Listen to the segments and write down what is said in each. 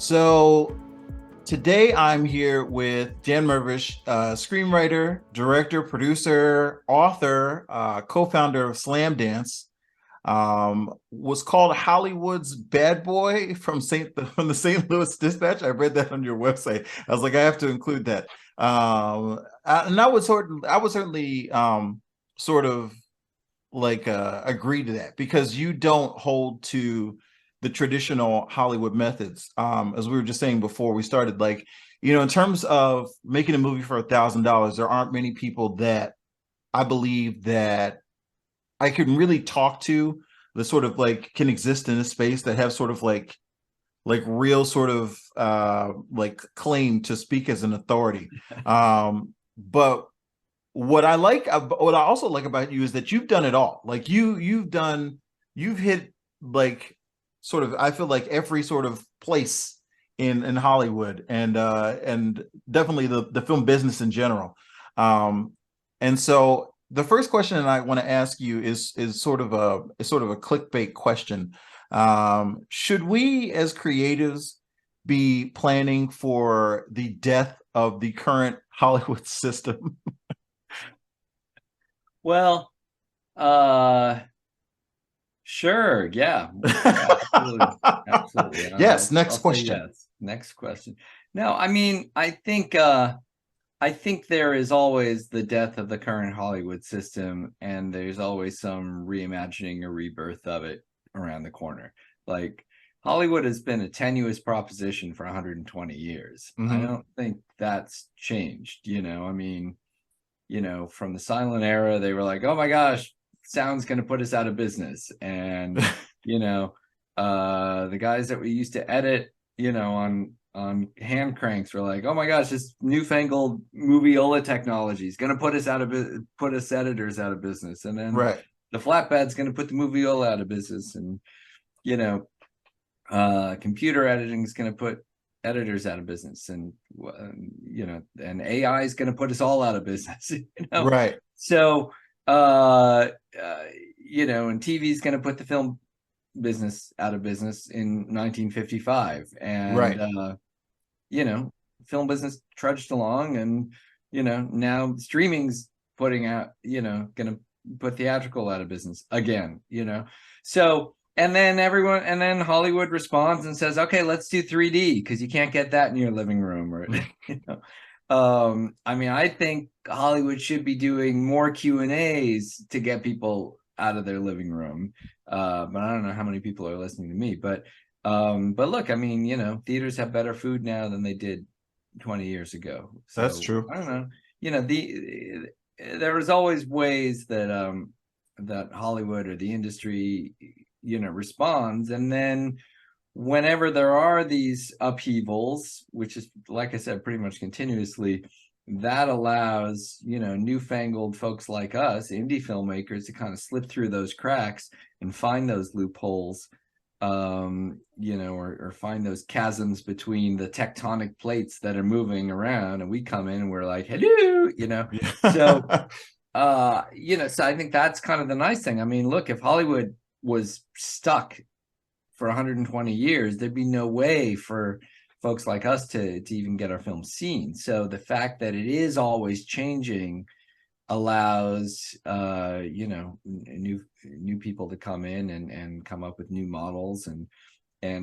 So today I'm here with Dan Mirvish, screenwriter, director, producer, author, co-founder of Slam Dance. Was called Hollywood's bad boy from the St. Louis Dispatch. I read that on your website. I was like, I have to include that. And I would certainly sort of like agree to that because you don't hold to the traditional Hollywood methods. As we were just saying before we started, like, in terms of making a movie for $1,000, there aren't many people that I believe that I can really talk to that sort of like can exist in a space that have sort of like real sort of like claim to speak as an authority. But what I also like about you is that you've done it all. Like you've hit like sort of, I feel like every sort of place in Hollywood and definitely the film business in general. And so the first question that I want to ask you is sort of a clickbait question. Should we as creatives be planning for the death of the current Hollywood system? Well, uh, sure, yeah, absolutely, absolutely. Yes, next I'll say question. yes. Next question. No, I mean, I think there is always the death of the current Hollywood system, and there's always some reimagining or rebirth of it around the corner. Like Hollywood has been a tenuous proposition for 120 years. I Hmm. don't think that's changed, I mean, from the silent era, they were like, oh my gosh, sound's going to put us out of business. And, you know, the guys that we used to edit, on hand cranks were like, oh my gosh, this newfangled moviola technology is going to put us editors out of business. And then Right. the flatbed's going to put the moviola out of business. And, you know, computer editing is going to put editors out of business, and and AI is going to put us all out of business. Right. So uh, uh and TV is going to put the film business out of business in 1955, and Right. you know film business trudged along, and now streaming's putting out, going to put theatrical out of business again. So and then Hollywood responds and says, okay, let's do 3D because you can't get that in your living room. Or I mean, I think Hollywood should be doing more Q&As to get people out of their living room. But I don't know how many people are listening to me. But look, I mean, theaters have better food now than they did 20 years ago. That's So true. I don't know. There was always ways that that Hollywood or the industry responds, and then whenever there are these upheavals, which is, like I said, pretty much continuously, that allows newfangled folks like us, indie filmmakers, to kind of slip through those cracks and find those loopholes, or find those chasms between the tectonic plates that are moving around, and we come in and we're like, hello. So Yeah. so I think that's kind of the nice thing. I mean, look, if Hollywood was stuck for 120 years, there'd be no way for folks like us to even get our film seen. So the fact that it is always changing allows new people to come in and come up with new models and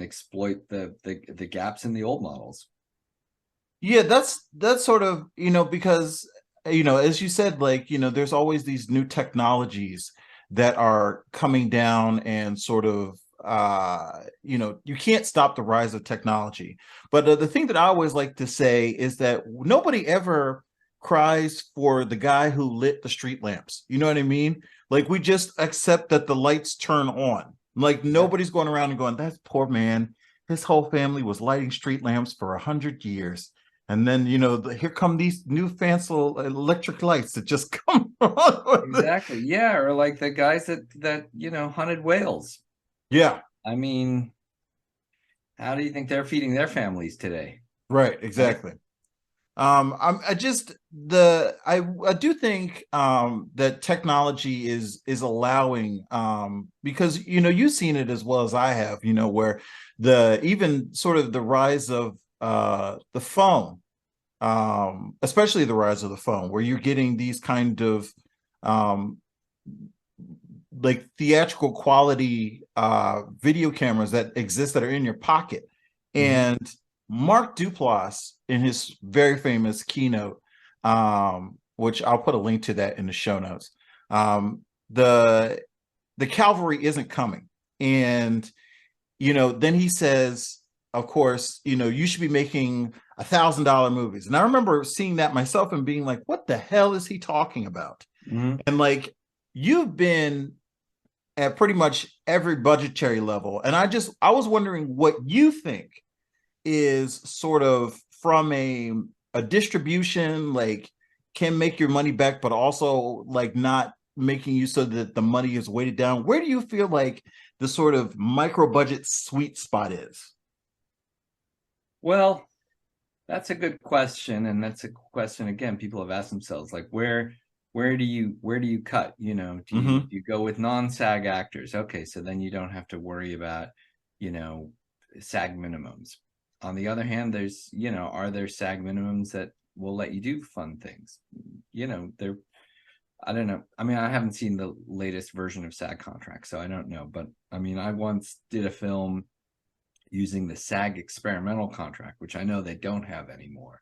exploit the gaps in the old models. Yeah, that's sort of, because as you said, like, there's always these new technologies that are coming down and sort of you can't stop the rise of technology. But the thing that I always like to say is that nobody ever cries for the guy who lit the street lamps. You know what I mean? Like we just accept that the lights turn on. Like Yeah, nobody's going around and going, "That poor man, his whole family was lighting street lamps for 100 years." And then, here come these new fanciful electric lights that just come on. exactly. Yeah, or like the guys that hunted whales. Yeah, I mean, how do you think they're feeding their families today? right, Right? exactly. I just the I do think that technology is allowing because you've seen it as well as I have, where the even sort of the rise of the phone, especially the rise of the phone, where you're getting these kind of um like theatrical quality video cameras that exist that are in your pocket. Mhm. And Mark Duplass, in his very famous keynote, which I'll put a link to that in the show notes, the cavalry isn't coming. And then he says, of course, you should be making $1,000 movies. And I remember seeing that myself and being like, what the hell is he talking about? Mhm. And like, you've been at pretty much every budgetary level. And I was wondering what you think is sort of from a distribution, like can make your money back, but also like not making you so that the money is weighted down. Where do you feel like the sort of micro budget sweet spot is? Well, that's a good question, and that's a question again people have asked themselves, like where do you cut? Do you go with non-SAG actors? Okay, so then you don't have to worry about SAG minimums. On the other hand, there's are there SAG minimums that will let you do fun things? They're, I don't know. I mean, I haven't seen the latest version of SAG contracts, so I don't know. But I mean, I once did a film using the SAG experimental contract, which I know they don't have anymore.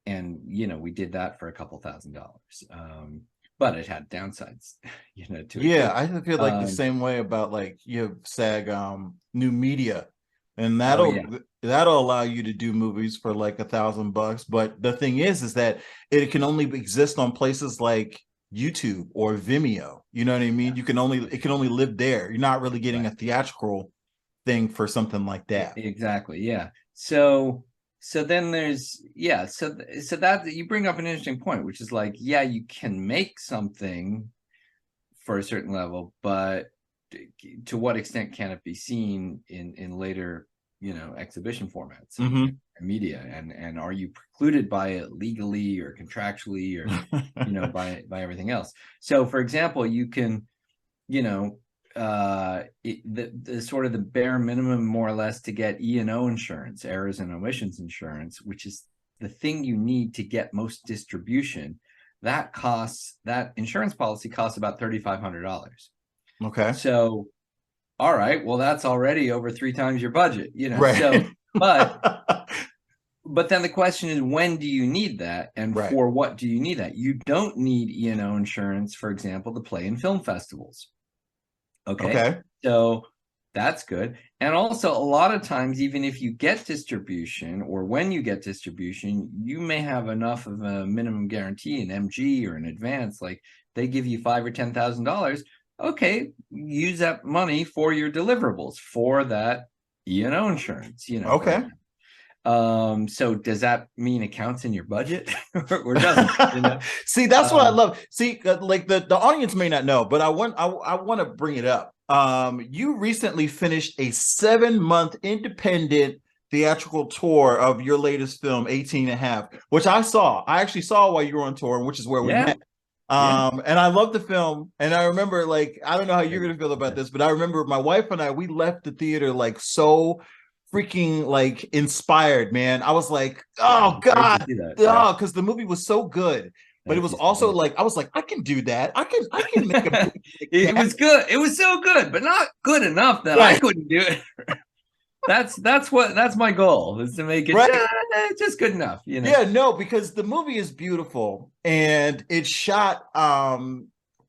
And we did that for a couple $1,000. But it had downsides, to it Yeah, too. I feel like the same way about like you have SAG new media, and Oh yeah. that'll allow you to do movies for like $1,000. But the thing is that it can only exist on places like YouTube or Vimeo. You know what I mean? It can only live there. You're not really getting Right. a theatrical thing for something like that. Exactly. Yeah. So then there's, so that you bring up an interesting point, which is like, yeah, you can make something for a certain level, but to what extent can it be seen in later exhibition formats and media, and are you precluded by it legally or contractually or by everything else? So for example, you can the sort of the bare minimum more or less to get E&O insurance, errors and omissions insurance, which is the thing you need to get most distribution. That insurance policy costs about $3,500. Okay. So all right, well that's already over 3 times your budget, Right. So but then the question is, when do you need that, and Right. for what do you need that? You don't need E&O insurance, for example, to play in film festivals. Okay. So that's good. And also, a lot of times, even if you get distribution, or when you get distribution, you may have enough of a minimum guarantee, an MG or an advance, like they give you $5,000 or $10,000. Okay, use that money for your deliverables, for that E&O insurance, Okay. So does that mean it counts in your budget or doesn't? See, that's what I love. See, like the audience may not know, but I want to bring it up. You recently finished a 7-month independent theatrical tour of your latest film, 18 and a half, which I actually saw while you were on tour, which is where we met. And I love the film. And I remember, like, I don't know how you're going to feel about this, but I remember my wife and I, we left the theater like so freaking like inspired, man. I was like, oh God, oh, because the movie was so good. But it was also like, I was like, I can do that. I can make a movie like it was good. It was so good, but not good enough that I couldn't do it. That's my goal, is to make it just good enough, Yeah, no, because the movie is beautiful and it's shot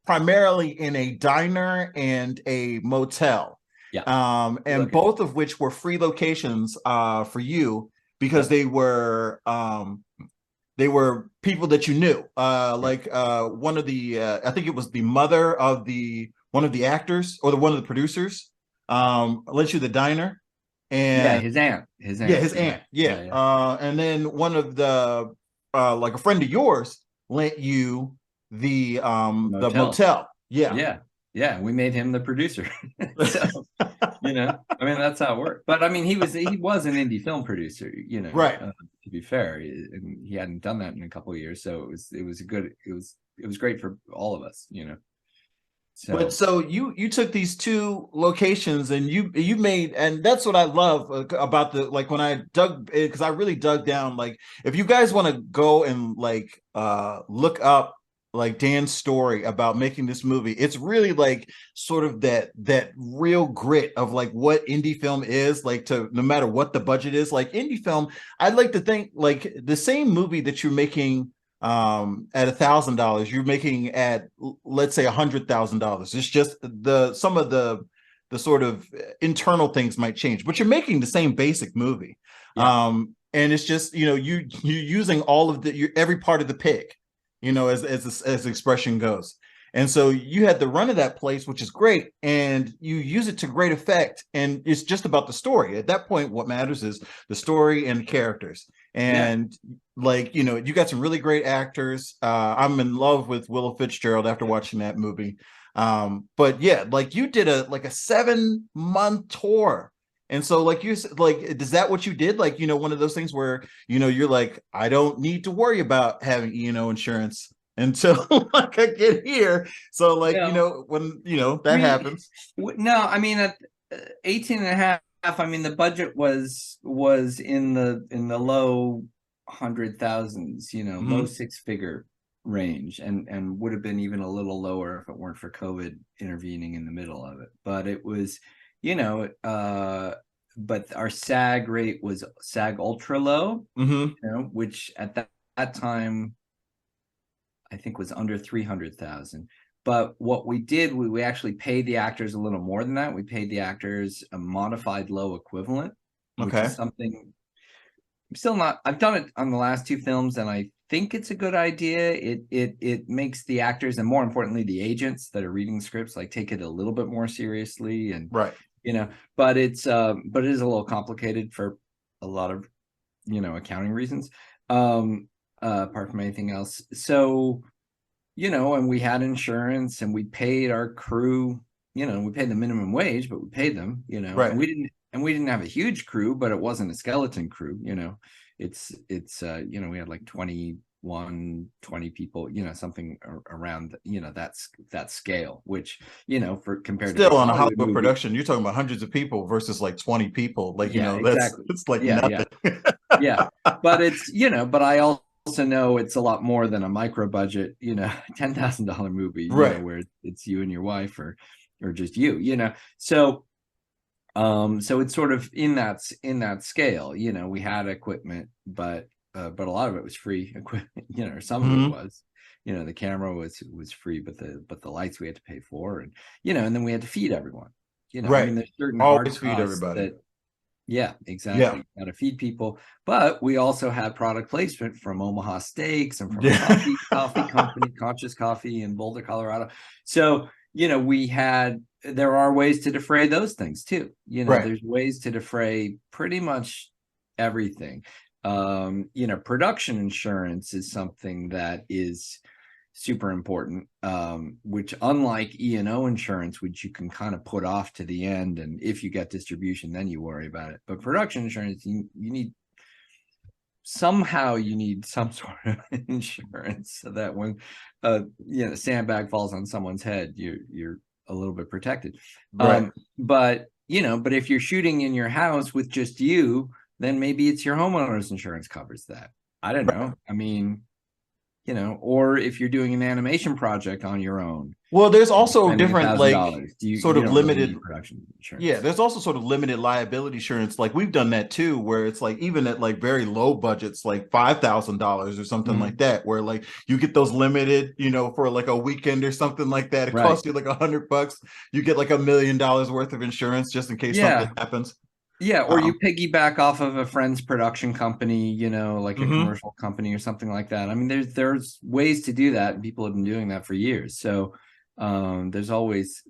primarily in a diner and a motel. Yeah. And both of which were free locations for you, because they were people that you knew. Like one of the I think it was the mother of one of the actors, or one of the producers, lent you the diner. And his aunt. And then one of the like a friend of yours lent you the motel. Yeah, we made him the producer. So I mean, that's how it worked. But I mean, he was an indie film producer, Right. to be fair, and he hadn't done that in a couple of years, so it was great for all of us, But So so you took these two locations and you made, and that's what I love about the, like, when I dug, because I really dug down, like, if you guys want to go and like look up like Dan's story about making this movie, it's really like sort of that real grit of like what indie film is like, to no matter what the budget is, like indie film, I'd like to think like the same movie that you're making at $1,000, you're making at, let's say, $100,000. It's just some of the sort of internal things might change, but you're making the same basic movie. yeah, And it's just, you using all of every part of the pig, as the expression goes. And so you had the run of that place, which is great, and you use it to great effect. And it's just about the story. At that point, what matters is the story and the characters. yeah. And like, you got some really great actors. I'm in love with Willa Fitzgerald after watching that movie. But yeah, like you did a 7-month tour. And so like you said, like, is that what you did? Like, one of those things where, you're like, I don't need to worry about having E&O insurance until like I get here. So like, when, that happens. No, I mean, at 18 and a half, I mean, the budget was in the low 100,000s, low 6-figure range, and would have been even a little lower if it weren't for COVID intervening in the middle of it. But it was, but our SAG rate was SAG ultra low, which at that time I think was under 300,000. But what we did, we actually paid the actors a little more than that. We paid the actors a modified low equivalent, which is something I'm still not. I've done it on the last 2 films, and I think it's a good idea. It makes the actors, and more importantly, the agents that are reading scripts, like, take it a little bit more seriously. And right. But it is a little complicated for a lot of accounting reasons. Apart from anything else. So, and we had insurance, and we paid our crew, we paid the minimum wage, but we paid them, Right. and we didn't have a huge crew, but it wasn't a skeleton crew, it's we had like 21, 20 people, something around, that scale, which, for compared still to on a Hollywood Hollywood movie, production, you're talking about hundreds of people versus like 20 people. Like, exactly. it's like nothing. Yeah. But it's, but I also know it's a lot more than a micro budget, $10,000 movie, right. Where it's you and your wife or just you, so it's sort of in that scale, we had equipment, but a lot of it was free equipment, or some of it was, the camera was free, but the lights we had to pay for, and and then we had to feed everyone, right. I mean, there's certain always hard feed everybody. that, yeah, exactly. Got to feed people, but we also had product placement from Omaha Steaks and from a coffee company, Conscious Coffee in Boulder, Colorado. So, there are ways to defray those things too. There's ways to defray pretty much everything. Production insurance is something that is super important, which, unlike E&O insurance, which you can kind of put off to the end, and if you get distribution, then you worry about it. But production insurance, you need some sort of insurance, so that when sandbag falls on someone's head, you're a little bit protected. Right. But if you're shooting in your house with just you, then maybe it's your homeowner's insurance covers that. I don't know. I mean, or if you're doing an animation project on your own. Well, there's also different, like, sort of limited really production insurance. Yeah, there's also sort of limited liability insurance. Like, we've done that too, where it's like, even at like very low budgets, like $5,000 or something like that, where like you get those limited, for like a weekend or something like that. It costs you like $100. You get like $1 million worth of insurance just in case something happens. Yeah, or you piggyback off of a friend's production company, like a commercial company or something like that. I mean, there's ways to do that, and people have been doing that for years. So there's always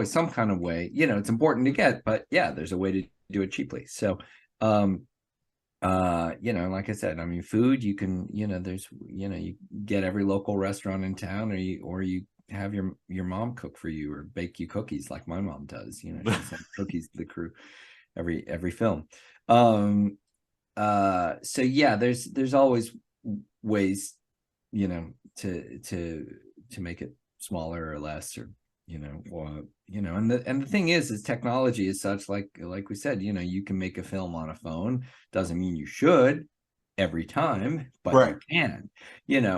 some kind of way. It's important to get, but there's a way to do it cheaply. So like I said, I mean, food, you can, there's, you get every local restaurant in town, or you have your mom cook for you or bake you cookies like my mom does. She sends cookies to the crew every film. So yeah, there's always ways, to make it smaller or less, or and the thing is technology is such, like we said, you can make a film on a phone. Doesn't mean you should every time, but Right. you can,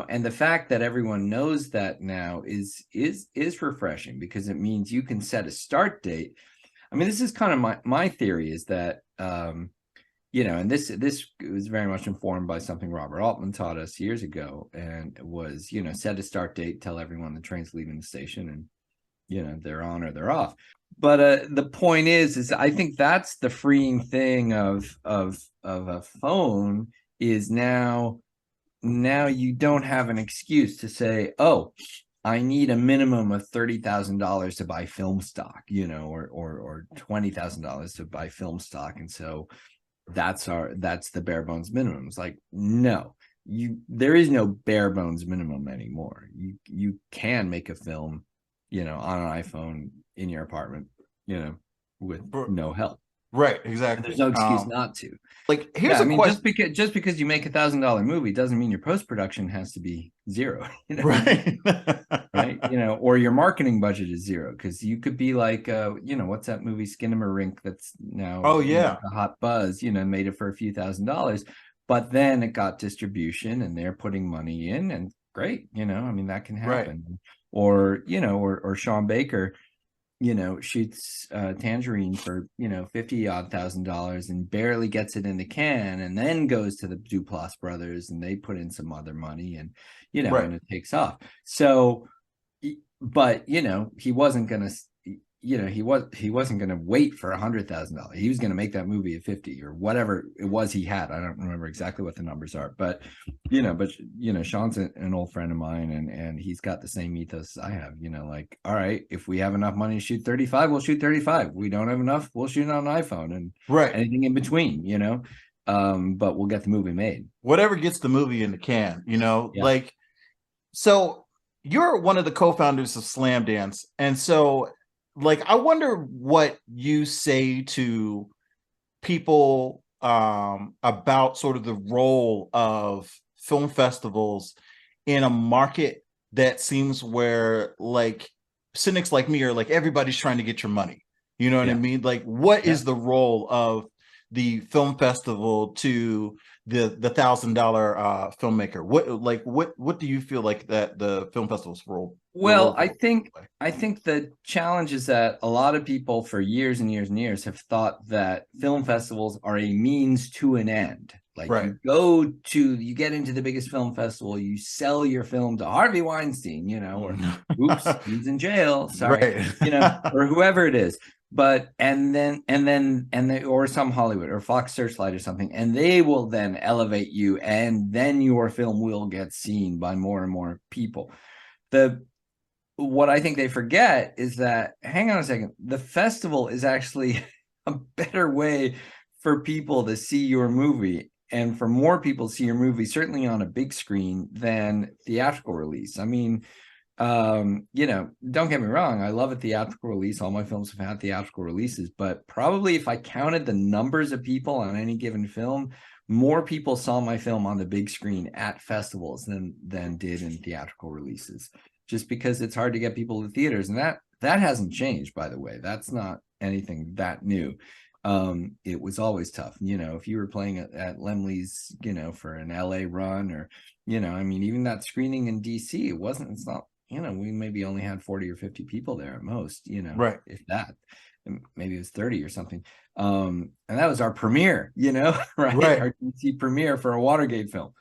and the fact that everyone knows that now is refreshing, because it means you can set a start date. I mean, this is kind of my theory, is that and this was very much informed by something Robert Altman taught us years ago, and it was, set a start date, tell everyone the train's leaving the station, and they're on or they're off. But the point is I think that's the freeing thing of a phone, is now you don't have an excuse to say, oh, I need a minimum of $30,000 to buy film stock, or $20,000 to buy film stock, and so that's the bare bones minimum. It's like, no, there is no bare bones minimum anymore. You can make a film, on an iPhone in your apartment, with no help. Right, exactly. And there's no excuse not to. Like, here's a question. Just because you make $1,000 movie doesn't mean your post-production has to be zero. Right. Right. Or your marketing budget is zero, because you could be like, what's that movie Skinamarink that's now a hot buzz, made it for a few $1,000s, but then it got distribution and they're putting money in, and great, I mean, that can happen. Right. Or Sean Baker, shoots Tangerine for $50,000 and barely gets it in the can, and then goes to the Duplass brothers and they put in some other money, and right. And it takes off. So, but he wasn't gonna he wasn't gonna wait for $100,000. He was gonna make that movie at 50 or whatever it was he had. I don't remember exactly what the numbers are, but Sean's an old friend of mine, and he's got the same ethos I have. Like, all right, if we have enough money to shoot 35, we'll shoot 35. We don't have enough, we'll shoot it on an iPhone, and right, anything in between, but we'll get the movie made. Whatever gets the movie in the can, like, so you're one of the co-founders of Slamdance, and so, like, I wonder what you say to people about sort of the role of film festivals in a market that seems where, like, cynics like me are like, everybody's trying to get your money. You know what I mean? Like, what is the role of the film festival to the $1,000 filmmaker? What do you feel like that the film festival's role? Well, I think the challenge is that a lot of people for years and years and years have thought that film festivals are a means to an end. Like, right. You get into the biggest film festival, you sell your film to Harvey Weinstein, or oops, he's in jail, sorry, right. Or whoever it is. But and they or some Hollywood or Fox Searchlight or something, and they will then elevate you, and then your film will get seen by more and more people. What I think they forget is that, hang on a second, the festival is actually a better way for people to see your movie, and for more people to see your movie, certainly on a big screen, than theatrical release. I mean, don't get me wrong, I love a theatrical release. All my films have had theatrical releases, but probably if I counted the numbers of people on any given film, more people saw my film on the big screen at festivals than did in theatrical releases, just because it's hard to get people to theaters. And that hasn't changed, by the way. That's not anything that new. It was always tough. If you were playing at Lemley's, for an LA run, or, I mean, even that screening in DC, it's not, we maybe only had 40 or 50 people there at most, right. If that, maybe it was 30 or something. And that was our premiere, right? Our DC premiere for a Watergate film,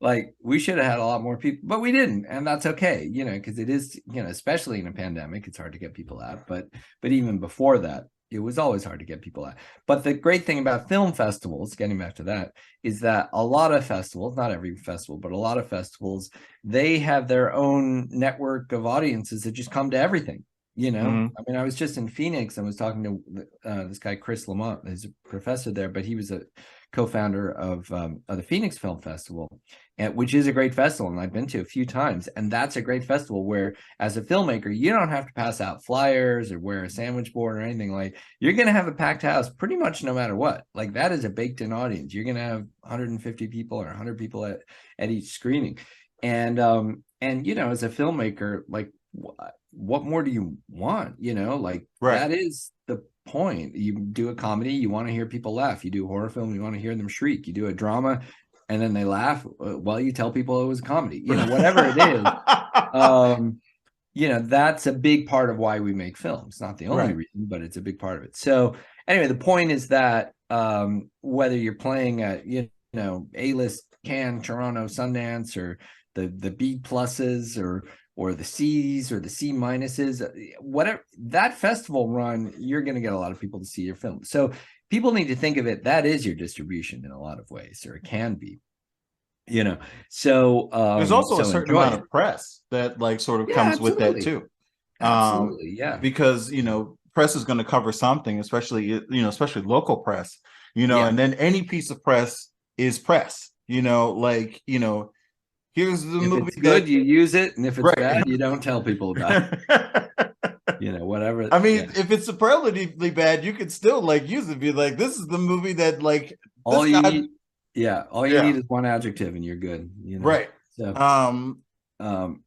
like, we should have had a lot more people, but we didn't. And that's okay, because it is, especially in a pandemic, it's hard to get people out. But even before that, it was always hard to get people out. But the great thing about film festivals, getting back to that, is that a lot of festivals, not every festival, but a lot of festivals, they have their own network of audiences that just come to everything. You know, Mhm. I mean, I was just in Phoenix and was talking to this guy, Chris Lamont, who's a professor there, but he was a co-founder of the Phoenix Film Festival, which is a great festival. And I've been to a few times. And that's a great festival where, as a filmmaker, you don't have to pass out flyers or wear a sandwich board or anything. Like, you're going to have a packed house pretty much no matter what. Like, that is a baked in audience. You're going to have 150 people or 100 people at each screening. And you know, as a filmmaker, like, what more do you want? You know, like, Right. that is the point. You do a comedy, you want to hear people laugh. You do a horror film, you want to hear them shriek. You do a drama, and then they laugh. Well, you tell people it was a comedy. You know, whatever it is. You know, that's a big part of why we make films. Not the only reason, but it's a big part of it. So anyway, the point is that whether you're playing at, you know, A-list Cannes, Toronto, Sundance, or the B pluses, or the C's or the C minuses, whatever, that festival run, you're going to get a lot of people to see your film. So people need to think of it, that is your distribution in a lot of ways, or it can be, you know. So there's also so a certain enjoy amount it. of press that like sort of Yeah, comes with that absolutely. too. Absolutely, yeah. Because, you know, press is going to cover something, especially, you know, especially local press, you know, Yeah. and then any piece of press is press, you know, like, you know, here's the If movie it's that, good, you use it, and if it's right. bad, you don't tell people about it. You know, whatever. I mean, Yeah. if it's superlatively bad, you could still like use it, be like, this is the movie that like All this you guy, need, yeah, all you yeah, need is one adjective and you're good, you know. right. So Um,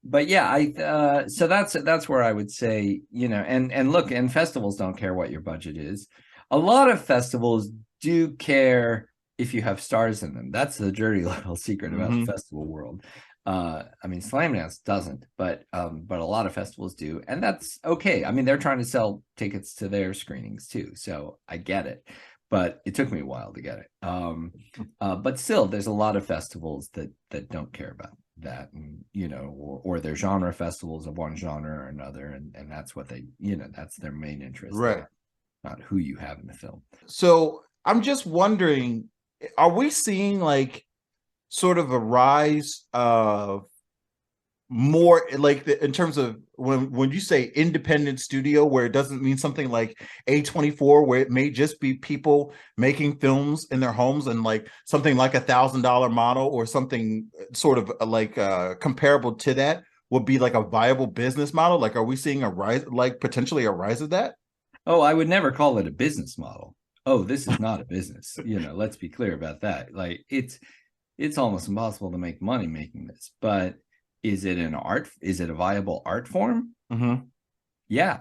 but yeah, so that's where I would say, you know, and look, and festivals don't care what your budget is. A lot of festivals do care if you have stars in them. That's the dirty little secret about the festival world. I mean, Slamdance doesn't, but a lot of festivals do, and that's okay. I mean, they're trying to sell tickets to their screenings too, so I get it. But it took me a while to get it. But still, there's a lot of festivals that don't care about that, and you know, or their genre festivals of one genre or another, and that's what they, you know, that's their main interest, right. not who you have in the film. So I'm just wondering, are we seeing like sort of a rise of more like in terms of when you say independent studio, where it doesn't mean something like A24, where it may just be people making films in their homes, and like something like $1,000 model or something sort of like comparable to that would be like a viable business model? Like, are we seeing a rise, like potentially a rise of that? Oh, I would never call it a business model. Oh, this is not a business. You know, let's be clear about that. Like, it's almost impossible to make money making this, but is it an art? Is it a viable art form? Mm-hmm. Yeah,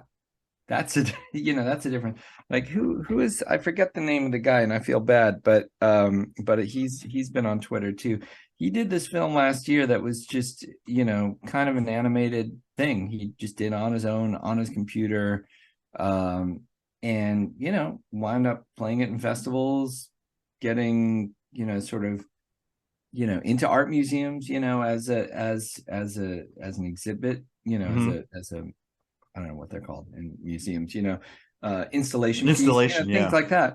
that's a you know, that's a different, like, who is, I forget the name of the guy and I feel bad, but he's been on Twitter too. He did this film last year that was just, you know, kind of an animated thing he just did on his own on his computer, and you know, wound up playing it in festivals, getting, you know, sort of, you know, into art museums, you know, as an exhibit, you know, Mm-hmm. as a I don't know what they're called in museums, you know, installation piece, you know, Installation, things yeah. like that.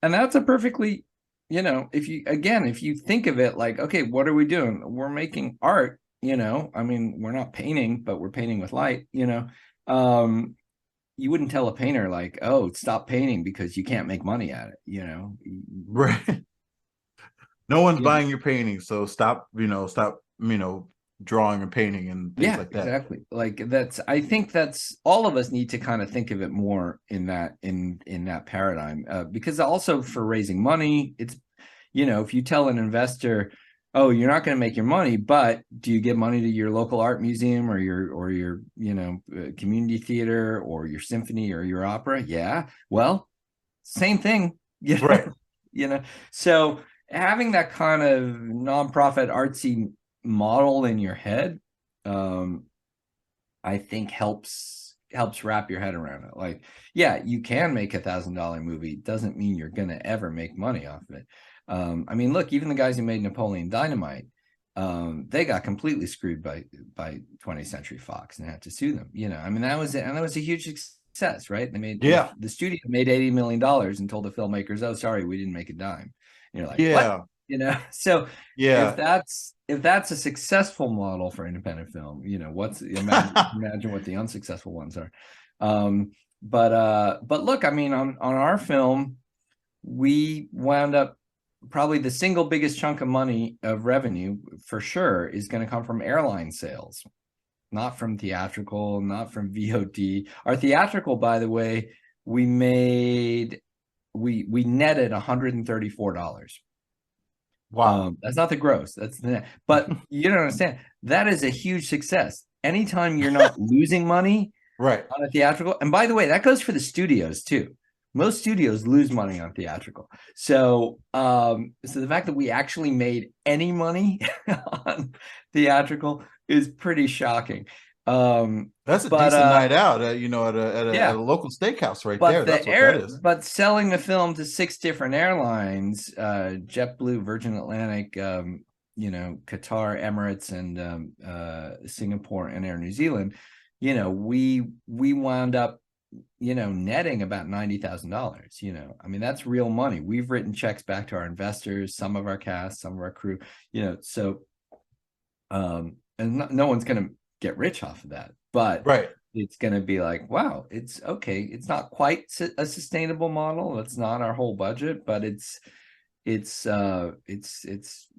And that's a perfectly, you know, if you think of it like, okay, what are we doing? We're making art, you know. I mean, we're not painting, but we're painting with light, you know. You wouldn't tell a painter like, oh, stop painting because you can't make money at it, you know. Right. No one's You know, buying your painting, so stop, you know, drawing and painting and things yeah, like that. exactly. Like, I think that's, all of us need to kind of think of it more in that paradigm, because also for raising money, it's, you know, if you tell an investor, oh, you're not going to make your money, but do you give money to your local art museum or your you know, community theater or your symphony or your opera? Yeah, well, same thing, you Right. know. You know, so having that kind of nonprofit artsy model in your head, I think helps wrap your head around it. Like, yeah, you can make $1,000 movie, doesn't mean you're gonna ever make money off of it. I mean, look, even the guys who made Napoleon Dynamite, they got completely screwed by 20th Century Fox and had to sue them, you know. I mean, that was it, and that was a huge success, right? They made, Yeah. the studio made $80 million and told the filmmakers, oh, sorry, we didn't make a dime. And you're like, what? Yeah. You know. So Yeah. if that's a successful model for independent film, imagine what the unsuccessful ones are. But look, I mean, on our film, we wound up probably the single biggest chunk of money of revenue for sure is going to come from airline sales, not from theatrical, not from VOD. Our theatrical, by the way, we netted $134. Wow. That's not the gross, that's the net. But you don't understand, that is a huge success. Anytime you're not losing money right on a theatrical, and by the way, that goes for the studios too. Most studios lose money on theatrical. So the fact that we actually made any money on theatrical is pretty shocking. That's a decent night out, at a local steakhouse right there. That's what that is. But selling the film to 6 different airlines, JetBlue, Virgin Atlantic, Qatar, Emirates, and Singapore, and Air New Zealand, we wound up, netting about $90,000. I mean, that's real money. We've written checks back to our investors, some of our cast, some of our crew, so and no one's going to get rich off of that, but it's going to be like, wow, it's okay. It's not quite a sustainable model. It's not our whole budget, but it's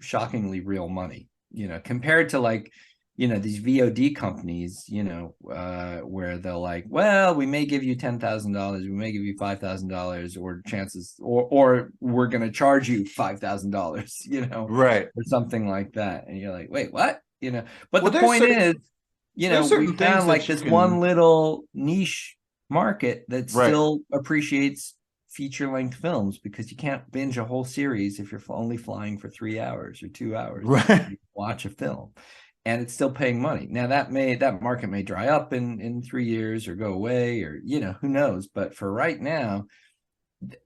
shockingly real money, compared to like, these VOD companies, where they're like, well, we may give you $10,000, we may give you $5,000, or chances, or we're going to charge you $5,000, or something like that. And you're like, wait, what? But the point is, we found like this one little niche market that still appreciates feature-length films, because you can't binge a whole series if you're only flying for 3 hours or 2 hours. You watch a film, and it's still paying money. Now that market may dry up in 3 years or go away, or who knows. But for right now,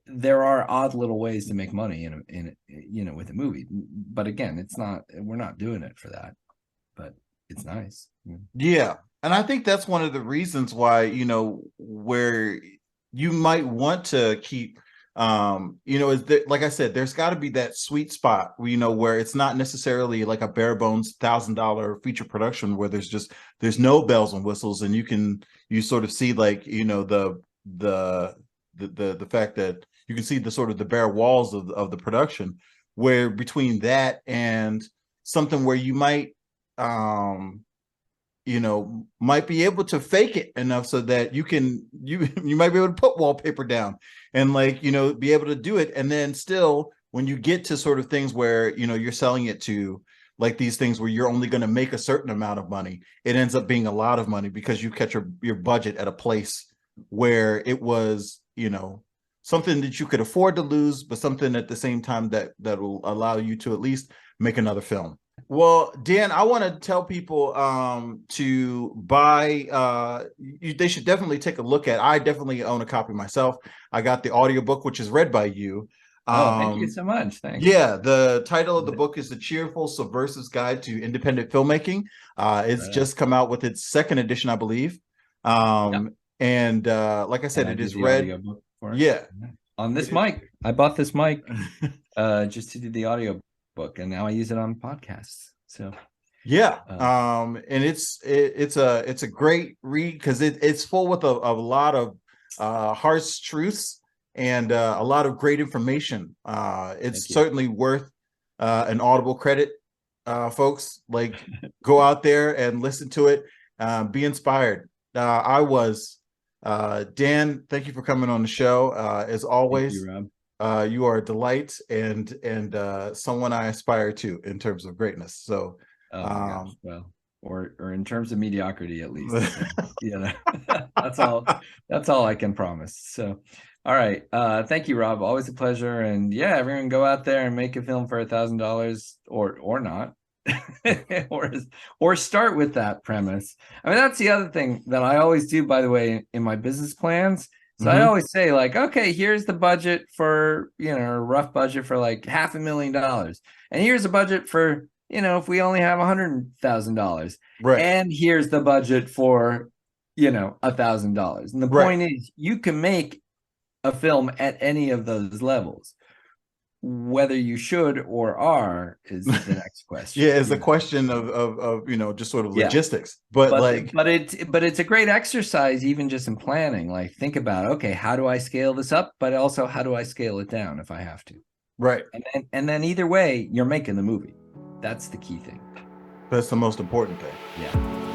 there are odd little ways to make money in with a movie. But again, we're not doing it for that. But it's nice. Yeah. And I think that's one of the reasons why, where you might want to keep, is that, like I said, there's got to be that sweet spot, where it's not necessarily like a bare bones $1,000 feature production where there's no bells and whistles, and you sort of see like, the fact that you can see the sort of the bare walls of the production, where between that and something where you might might be able to fake it enough so that you might be able to put wallpaper down and like, be able to do it. And then still, when you get to sort of things where, you're selling it to like these things where you're only going to make a certain amount of money, it ends up being a lot of money because you catch your budget at a place where it was, something that you could afford to lose, but something at the same time that will allow you to at least make another film. Well, Dan, I want to tell people to buy, they should definitely take a look at. I definitely own a copy myself. I got the audiobook, which is read by you. Thank you so much. Thanks. Yeah, the title of the book is The Cheerful Subversive's Guide to Independent Filmmaking. It's just come out with its 2nd edition, I believe. And like I said, it is read. Yeah. On this mic. I bought this mic just to do the audio book, and now I use it on podcasts. So and it's a great read because it's full with a lot of harsh truths and a lot of great information. It's certainly worth an Audible credit, folks. Like, go out there and listen to it, be inspired. Dan, thank you for coming on the show. As always, thank you, Rob. You are a delight and someone I aspire to in terms of greatness. So, well, or in terms of mediocrity, at least. That's all I can promise. So, all right. Thank you, Rob. Always a pleasure. And yeah, everyone go out there and make a film for $1,000 or not. or start with that premise. I mean, that's the other thing that I always do, by the way, in my business plans. So I always say, like, okay, here's the budget for, a rough budget for like $500,000. And here's a budget for, if we only have $100,000. Right. And here's the budget for, $1,000. And the point is, you can make a film at any of those levels. Whether you should or are is the next question. Yeah, it's a question of just sort of Yeah. logistics. But like, but it's a great exercise, even just in planning. Like, think about, okay, how do I scale this up? But also, how do I scale it down if I have to? right. And then either way, you're making the movie. That's the key thing. That's the most important thing. Yeah.